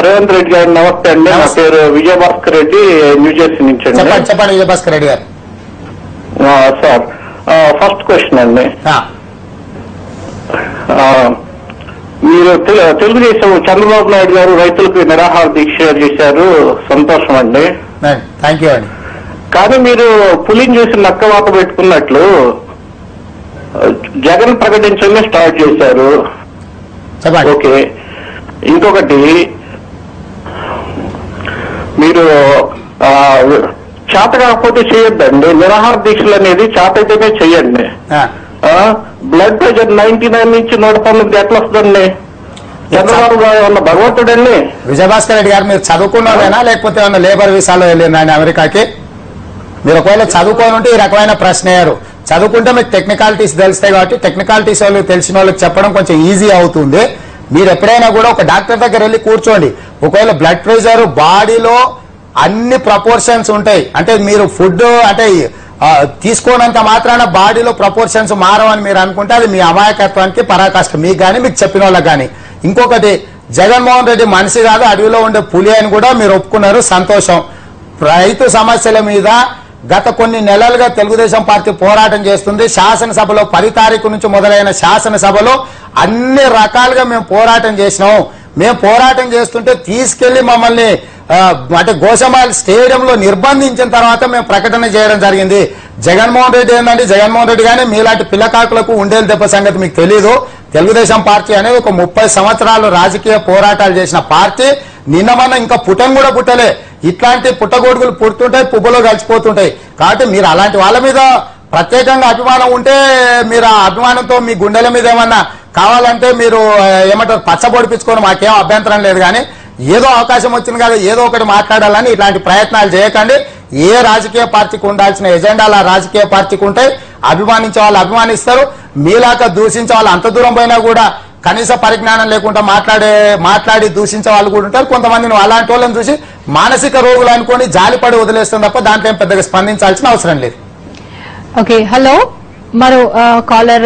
రేవంత్ రెడ్డి గారు నమస్తే అండి. నా పేరు విజయభాస్కర్ రెడ్డి, న్యూజెర్సీ నుంచి అండి. చెప్పండి విజయభాస్కర్ రెడ్డి గారు. సార్, ఫస్ట్ క్వశ్చన్ అండి. మీరు తెలుగుదేశం చంద్రబాబు నాయుడు గారు రైతులకు నిరాహార దీక్ష చేశారు, సంతోషం అండి. థ్యాంక్ యూ అండి. కానీ మీరు పులిని చూసి నక్క వాత పెట్టుకున్నట్లు జగన్ ప్రకటించడమే స్టార్ట్ చేశారు. ఓకే, ఇంకొకటి మీరు చేత కాకపోతే చేయొద్దండి. నిరాహార దీక్షలు అనేది చేత అయితేనే చెయ్యండి. బ్లడ్ ప్రెషర్ 99 నుంచి 109 ఎట్లా వస్తుందండి? చంద్రబాబు గారు భగవంతుడండి. విజయభాస్కర్ రెడ్డి గారు, మీరు చదువుకున్నదేనా లేకపోతే ఏమన్నా లేబర్ వీసాలో వెళ్ళిందండి అమెరికాకి? మీరు ఒకవేళ చదువుకొని ఉంటే ఈ రకమైన ప్రశ్న అయ్యారు. చదువుకుంటే మీకు టెక్నికాలిటీస్ తెలుస్తాయి కాబట్టి టెక్నికాలిటీస్ వాళ్ళు తెలిసిన వాళ్ళకి చెప్పడం కొంచెం ఈజీ అవుతుంది. మీరు ఎప్పుడైనా కూడా ఒక డాక్టర్ దగ్గర వెళ్ళి కూర్చోండి. ఒకవేళ బ్లడ్ ప్రెషర్ బాడీలో అన్ని ప్రపోర్షన్స్ ఉంటాయి అంటే మీరు ఫుడ్ అంటే తీసుకోనంత మాత్రాన బాడీలో ప్రపోర్షన్స్ మారవని మీరు అనుకుంటే అది మీ అమాయకత్వానికి పరాకాష్ట, మీకు కానీ మీకు చెప్పిన వాళ్ళకి కానీ. ఇంకొకటి, జగన్మోహన్ రెడ్డి మనిషి కాదు అడవిలో ఉండే పులి అని కూడా మీరు ఒప్పుకున్నారు, సంతోషం. రైతు సమస్యల మీద గత కొన్ని నెలలుగా తెలుగుదేశం పార్టీ పోరాటం చేస్తుంది. శాసనసభలో 10 తారీఖు నుంచి మొదలైన శాసనసభలో అన్ని రకాలుగా మేము పోరాటం చేసినాం. మేము పోరాటం చేస్తుంటే తీసుకెళ్లి మమ్మల్ని అంటే గోషమాల్ స్టేడియంలో నిర్బంధించిన తర్వాత మేము ప్రకటన చేయడం జరిగింది. జగన్మోహన్ రెడ్డి ఏంటంటే జగన్మోహన్ రెడ్డి కానీ మీలాంటి పిల్లకాకులకు ఉండేది దెబ్బ సంగతి మీకు తెలీదు. తెలుగుదేశం పార్టీ అనేది ఒక 30 సంవత్సరాలు రాజకీయ పోరాటాలు చేసిన పార్టీ. నిన్నమన్న ఇంకా పుట్టం కూడా పుట్టలే. ఇట్లాంటి పుట్టగొడుగులు పుడుతుంటాయి, పువ్వులో కలిసిపోతుంటాయి. కాబట్టి మీరు అలాంటి వాళ్ళ మీద ప్రత్యేకంగా అభిమానం ఉంటే మీరు ఆ అభిమానంతో మీ గుండెల మీద ఏమన్నా కావాలంటే మీరు ఏమంటారు పచ్చబొడిపించుకొని మాకేం అభ్యంతరం లేదు. కానీ ఏదో అవకాశం వచ్చింది కదా ఏదో ఒకటి మాట్లాడాలని ఇట్లాంటి ప్రయత్నాలు చేయకండి. ఏ రాజకీయ పార్టీకి ఉండాల్సిన ఎజెండాలు ఆ రాజకీయ పార్టీకి ఉంటాయి. అభిమానించే వాళ్ళు అభిమానిస్తారు, మీలాగా దూషించే వాళ్ళు అంత దూరం పోయినా కూడా కనీస పరిజ్ఞానం లేకుండా మాట్లాడి దూషించే వాళ్ళు కూడా ఉంటారు. కొంతమంది అలాంటి వాళ్ళని చూసి మానసిక రోగులు అనుకొని జాలిపడి వదిలేస్తుంది తప్ప దాంట్లో ఏం పెద్దగా స్పందించాల్సిన అవసరం లేదు. ఓకే, హలో, మరో కాలర్